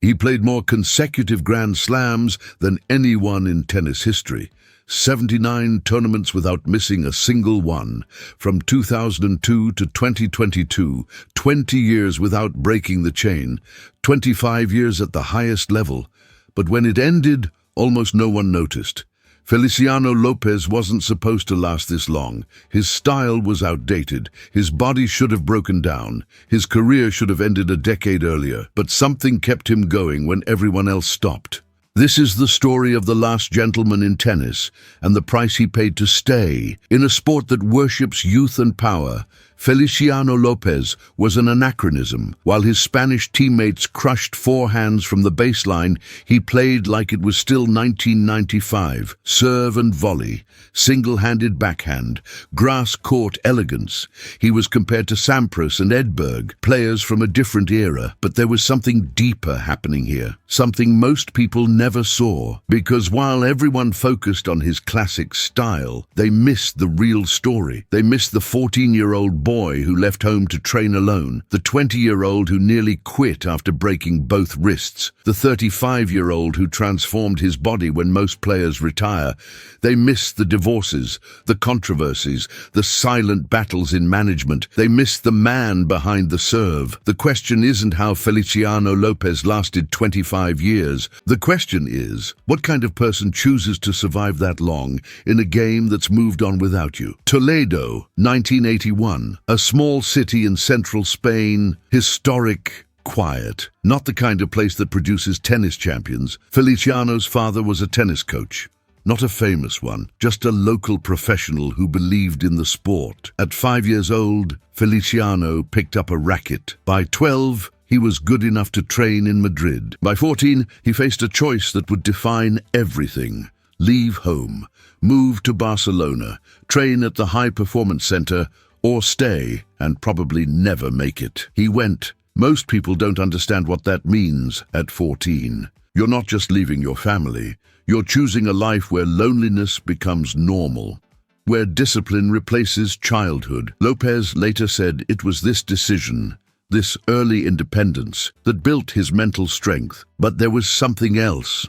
He played more consecutive Grand Slams than anyone in tennis history. 79 tournaments without missing a single one. From 2002 to 2022, 20 years without breaking the chain. 25 years at the highest level. But when it ended, almost no one noticed. Feliciano López wasn't supposed to last this long. His style was outdated. His body should have broken down. His career should have ended a decade earlier. But something kept him going when everyone else stopped. This is the story of the last gentleman in tennis and the price he paid to stay. In a sport that worships youth and power, Feliciano López was an anachronism. While his Spanish teammates crushed forehands from the baseline, he played like it was still 1995. Serve and volley, single-handed backhand, grass-court elegance. He was compared to Sampras and Edberg, players from a different era. But there was something deeper happening here, something most people never saw. Because while everyone focused on his classic style, they missed the real story. They missed the 14-year-old boy who left home to train alone, the 20-year-old who nearly quit after breaking both wrists, the 35-year-old who transformed his body when most players retire. They missed the divorces, the controversies, the silent battles in management. They missed the man behind the serve. The question isn't how Feliciano López lasted 25 years. The question is, what kind of person chooses to survive that long in a game that's moved on without you? Toledo, 1981. A small city in central Spain, historic, quiet. Not the kind of place that produces tennis champions. Feliciano's father was a tennis coach. Not a famous one, just a local professional who believed in the sport. At 5 years old, Feliciano picked up a racket. By 12, he was good enough to train in Madrid. By 14, he faced a choice that would define everything. Leave home, move to Barcelona, train at the High Performance Center, or stay and probably never make it. He went. Most people don't understand what that means at 14. You're not just leaving your family. You're choosing a life where loneliness becomes normal, where discipline replaces childhood. López later said it was this decision, this early independence, that built his mental strength. But there was something else.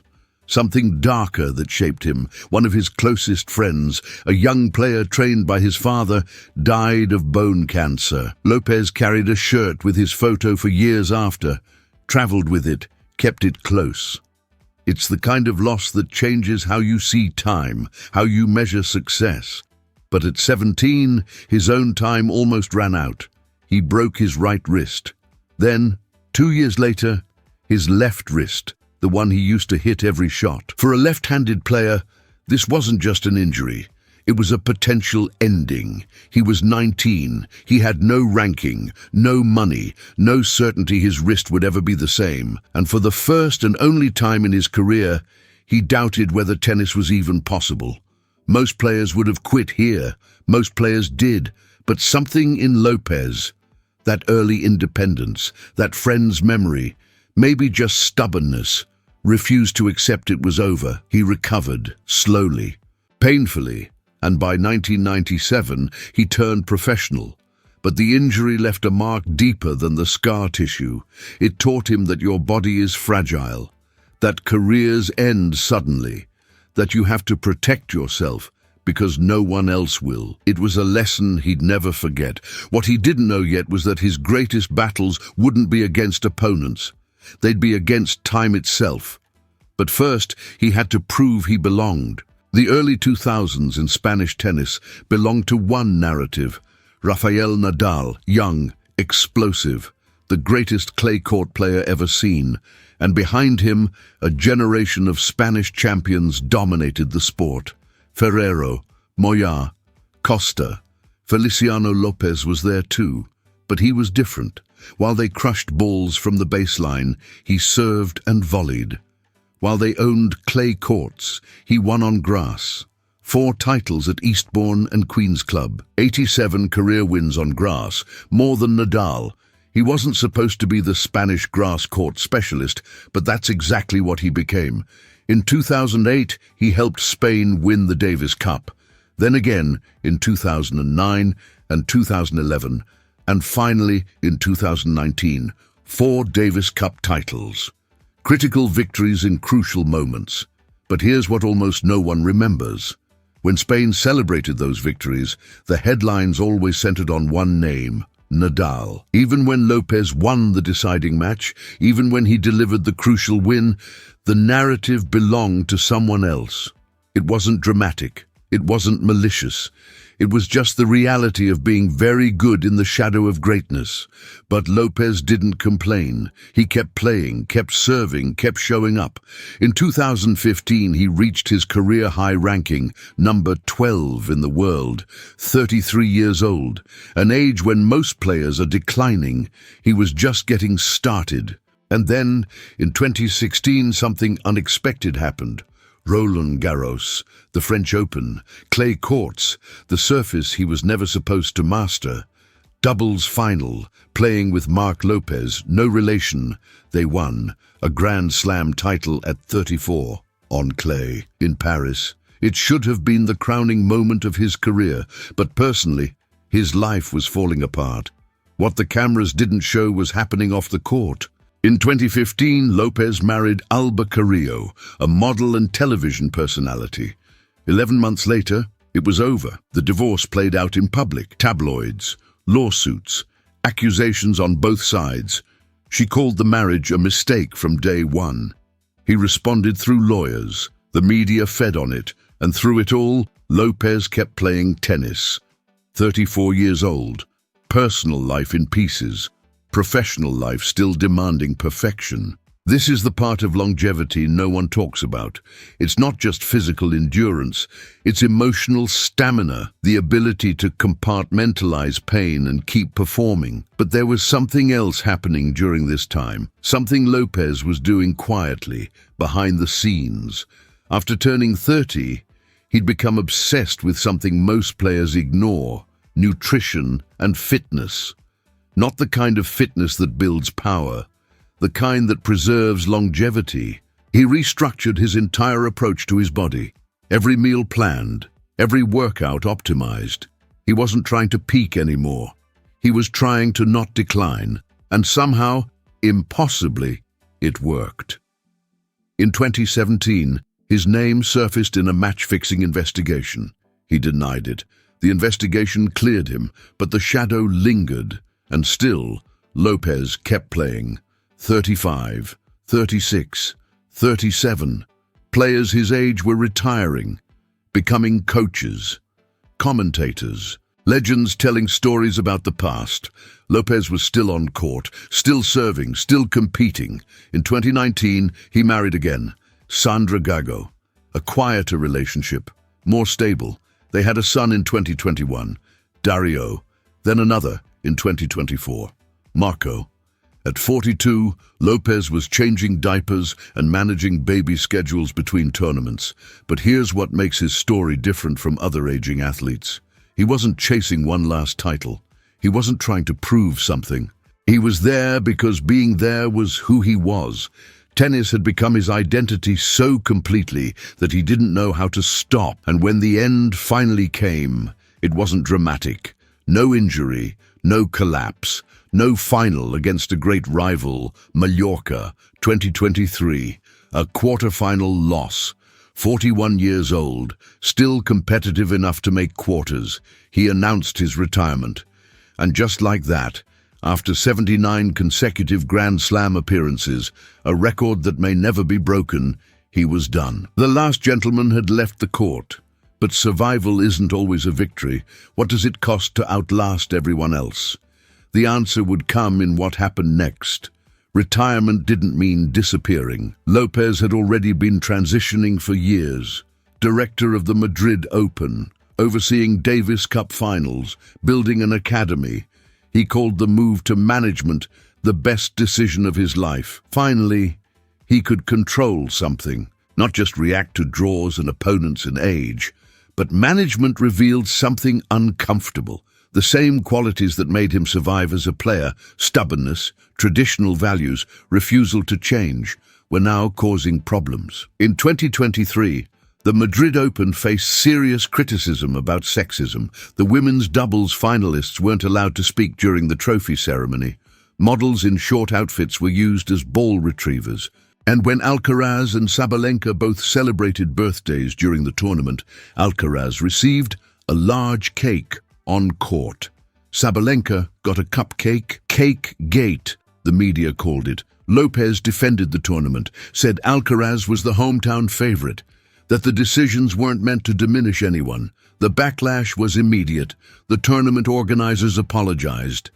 Something darker that shaped him. One of his closest friends, a young player trained by his father, died of bone cancer. López carried a shirt with his photo for years after, traveled with it, kept it close. It's the kind of loss that changes how you see time, how you measure success. But at 17, his own time almost ran out. He broke his right wrist. Then, 2 years later, his left wrist, the one he used to hit every shot. For a left-handed player, this wasn't just an injury. It was a potential ending. He was 19. He had no ranking, no money, no certainty his wrist would ever be the same. And for the first and only time in his career, he doubted whether tennis was even possible. Most players would have quit here. Most players did. But something in López, that early independence, that friend's memory, maybe just stubbornness, refused to accept it was over. He recovered, slowly, painfully, and by 1997 he turned professional. But the injury left a mark deeper than the scar tissue. It taught him that your body is fragile, that careers end suddenly, that you have to protect yourself because no one else will. It was a lesson he'd never forget. What he didn't know yet was that his greatest battles wouldn't be against opponents. They'd be against time itself. But first, he had to prove he belonged. The early 2000s in Spanish tennis belonged to one narrative. Rafael Nadal, young, explosive, the greatest clay court player ever seen. And behind him, a generation of Spanish champions dominated the sport. Ferrero, Moya, Costa. Feliciano López was there too, but he was different. While they crushed balls from the baseline, he served and volleyed. While they owned clay courts, he won on grass. 4 titles at Eastbourne and Queen's Club. 87 career wins on grass, more than Nadal. He wasn't supposed to be the Spanish grass court specialist, but that's exactly what he became. In 2008, he helped Spain win the Davis Cup. Then again in 2009 and 2011. And finally, in 2019, 4 Davis Cup titles. critical victories in crucial moments. But here's what almost no one remembers. When Spain celebrated those victories, the headlines always centered on one name: Nadal. Even when Lopez won the deciding match, even when he delivered the crucial win, the narrative belonged to someone else. It wasn't dramatic. It wasn't malicious. It was just the reality of being very good in the shadow of greatness. But Lopez didn't complain. He kept playing, kept serving, kept showing up. In 2015, he reached his career-high ranking, number 12 in the world, 33 years old, an age when most players are declining. He was just getting started. And then, in 2016, something unexpected happened. Roland Garros, the French Open, clay courts, the surface he was never supposed to master. Doubles final, playing with Marc Lopez, no relation. They won a Grand Slam title at 34, on clay, in Paris. It should have been the crowning moment of his career, but personally, his life was falling apart. What the cameras didn't show was happening off the court. In 2015, Lopez married Alba Carrillo, a model and television personality. 11 months later, it was over. The divorce played out in public, tabloids, lawsuits, accusations on both sides. She called the marriage a mistake from day one. He responded through lawyers. The media fed on it, and through it all, Lopez kept playing tennis. 34 years old, personal life in pieces. Professional life still demanding perfection. This is the part of longevity no one talks about. It's not just physical endurance, it's emotional stamina, the ability to compartmentalize pain and keep performing. But there was something else happening during this time, something Lopez was doing quietly, behind the scenes. After turning 30, he'd become obsessed with something most players ignore: nutrition and fitness. Not the kind of fitness that builds power, the kind that preserves longevity. He restructured his entire approach to his body. Every meal planned, every workout optimized. He wasn't trying to peak anymore. He was trying to not decline, and somehow, impossibly, it worked. In 2017, his name surfaced in a match-fixing investigation. He denied it. The investigation cleared him, but the shadow lingered. And still, Lopez kept playing. 35, 36, 37. Players his age were retiring, becoming coaches, commentators, legends telling stories about the past. Lopez was still on court, still serving, still competing. In 2019, he married again, Sandra Gago. A quieter relationship, more stable. They had a son in 2021, Dario, then another in 2024, Marco. At 42, Lopez was changing diapers and managing baby schedules between tournaments. But here's what makes his story different from other aging athletes. He wasn't chasing one last title. He wasn't trying to prove something. He was there because being there was who he was. Tennis had become his identity so completely that he didn't know how to stop. And when the end finally came, it wasn't dramatic. No injury, no collapse, no final against a great rival, Mallorca, 2023, a quarter-final loss. 41 years old, still competitive enough to make quarters, he announced his retirement. And just like that, after 79 consecutive Grand Slam appearances, a record that may never be broken, he was done. The last gentleman had left the court. But survival isn't always a victory. What does it cost to outlast everyone else? The answer would come in what happened next. Retirement didn't mean disappearing. Lopez had already been transitioning for years. Director of the Madrid Open, overseeing Davis Cup finals, building an academy. He called the move to management the best decision of his life. Finally, he could control something, not just react to draws and opponents in age. But management revealed something uncomfortable. The same qualities that made him survive as a player, stubbornness, traditional values, refusal to change, were now causing problems. In 2023, the Madrid Open faced serious criticism about sexism. The women's doubles finalists weren't allowed to speak during the trophy ceremony. Models in short outfits were used as ball retrievers. And when Alcaraz and Sabalenka both celebrated birthdays during the tournament, Alcaraz received a large cake on court. Sabalenka got a cupcake. Cake Gate, the media called it. Lopez defended the tournament, said Alcaraz was the hometown favorite, that the decisions weren't meant to diminish anyone. The backlash was immediate. The tournament organizers apologized.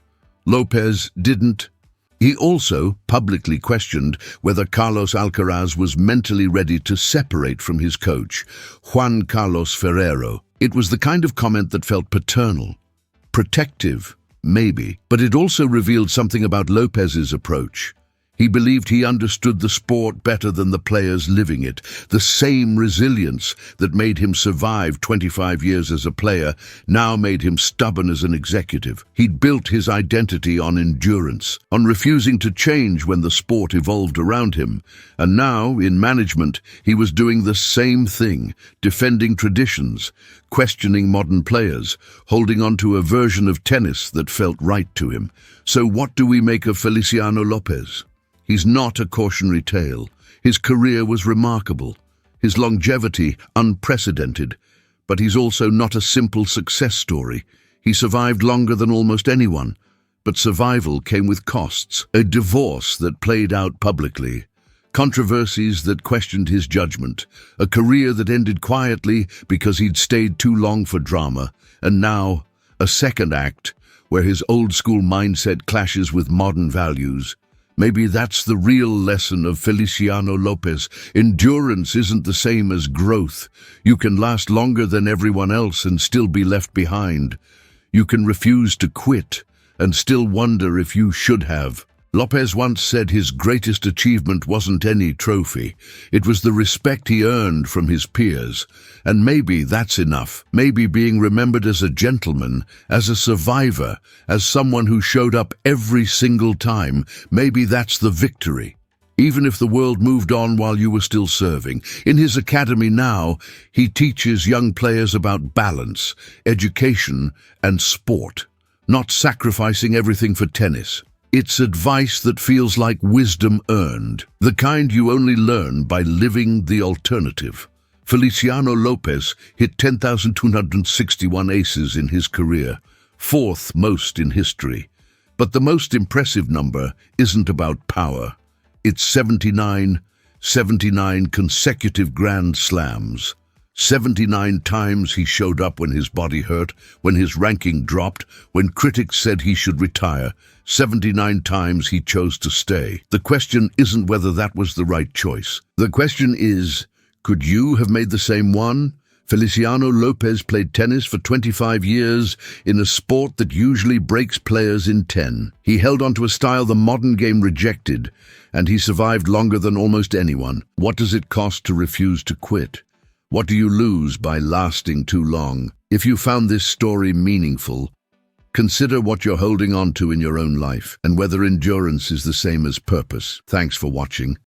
Lopez didn't. He also publicly questioned whether Carlos Alcaraz was mentally ready to separate from his coach, Juan Carlos Ferrero. It was the kind of comment that felt paternal, protective, maybe, but it also revealed something about Lopez's approach. He believed he understood the sport better than the players living it. The same resilience that made him survive 25 years as a player now made him stubborn as an executive. He'd built his identity on endurance, on refusing to change when the sport evolved around him. And now, in management, he was doing the same thing, defending traditions, questioning modern players, holding on to a version of tennis that felt right to him. So what do we make of Feliciano López? He's not a cautionary tale. His career was remarkable, his longevity unprecedented, but he's also not a simple success story. He survived longer than almost anyone, but survival came with costs. A divorce that played out publicly, controversies that questioned his judgment, a career that ended quietly because he'd stayed too long for drama, and now a second act where his old-school mindset clashes with modern values. Maybe that's the real lesson of Feliciano López. Endurance isn't the same as growth. You can last longer than everyone else and still be left behind. You can refuse to quit and still wonder if you should have. López once said his greatest achievement wasn't any trophy. It was the respect he earned from his peers. And maybe that's enough. Maybe being remembered as a gentleman, as a survivor, as someone who showed up every single time, maybe that's the victory. Even if the world moved on while you were still serving. In his academy now, he teaches young players about balance, education, and sport, not sacrificing everything for tennis. It's advice that feels like wisdom earned, the kind you only learn by living the alternative. Feliciano López hit 10,261 aces in his career, fourth most in history. But the most impressive number isn't about power. It's 79 consecutive Grand Slams. 79 times he showed up when his body hurt, when his ranking dropped, when critics said he should retire. 79 times he chose to stay. The question isn't whether that was the right choice. The question is, could you have made the same one? Feliciano López played tennis for 25 years in a sport that usually breaks players in 10. He held on to a style the modern game rejected, and he survived longer than almost anyone. What does it cost to refuse to quit? What do you lose by lasting too long? If you found this story meaningful, consider what you're holding on to in your own life and whether endurance is the same as purpose. Thanks for watching.